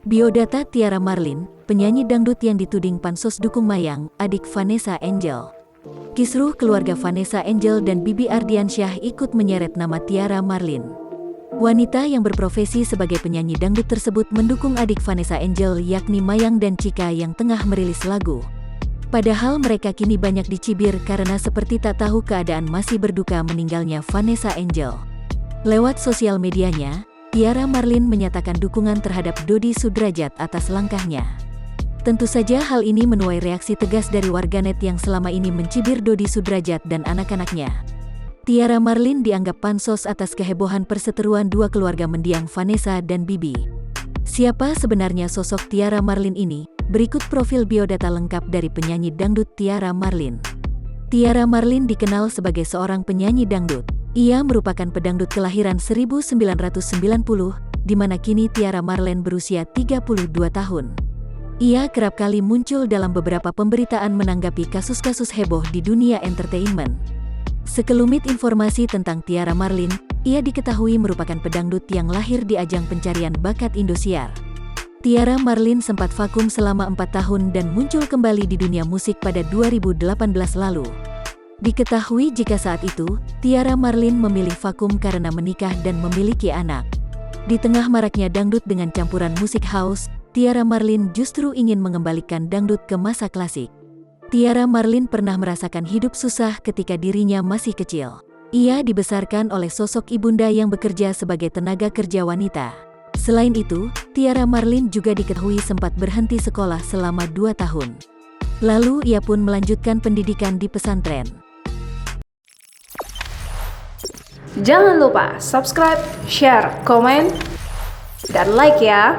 Biodata Tiara Marlin, penyanyi dangdut yang dituding pansos dukung Mayang, adik Vanessa Angel. Kisruh keluarga Vanessa Angel dan Bibi Ardiansyah ikut menyeret nama Tiara Marlin. Wanita yang berprofesi sebagai penyanyi dangdut tersebut mendukung adik Vanessa Angel yakni Mayang dan Cika yang tengah merilis lagu. Padahal mereka kini banyak dicibir karena seperti tak tahu keadaan masih berduka meninggalnya Vanessa Angel. Lewat sosial medianya, Tiara Marlin menyatakan dukungan terhadap Dodi Sudrajat atas langkahnya. Tentu saja hal ini menuai reaksi tegas dari warganet yang selama ini mencibir Dodi Sudrajat dan anak-anaknya. Tiara Marlin dianggap pansos atas kehebohan perseteruan dua keluarga mendiang Vanessa dan Bibi. Siapa sebenarnya sosok Tiara Marlin ini? Berikut profil biodata lengkap dari penyanyi dangdut Tiara Marlin. Tiara Marlin dikenal sebagai seorang penyanyi dangdut. Ia merupakan pedangdut kelahiran 1990, di mana kini Tiara Marlin berusia 32 tahun. Ia kerap kali muncul dalam beberapa pemberitaan menanggapi kasus-kasus heboh di dunia entertainment. Sekelumit informasi tentang Tiara Marlin, ia diketahui merupakan pedangdut yang lahir di ajang pencarian bakat Indosiar. Tiara Marlin sempat vakum selama 4 tahun dan muncul kembali di dunia musik pada 2018 lalu. Diketahui jika saat itu, Tiara Marlin memilih vakum karena menikah dan memiliki anak. Di tengah maraknya dangdut dengan campuran musik house, Tiara Marlin justru ingin mengembalikan dangdut ke masa klasik. Tiara Marlin pernah merasakan hidup susah ketika dirinya masih kecil. Ia dibesarkan oleh sosok ibunda yang bekerja sebagai tenaga kerja wanita. Selain itu, Tiara Marlin juga diketahui sempat berhenti sekolah selama 2 tahun. Lalu ia pun melanjutkan pendidikan di pesantren. Jangan lupa subscribe, share, komen, dan like ya!